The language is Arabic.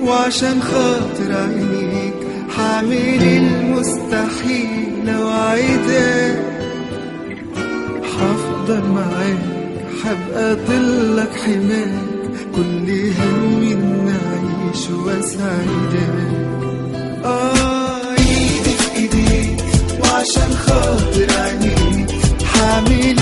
وعشان خاطر عينيك حعمل المستحيل وعدك حفضل معاك، حبقى ضلك حماك، كل همي إن أعيش وأسعدك. إيدي في إيديك وعشان خاطر عينيك حعمل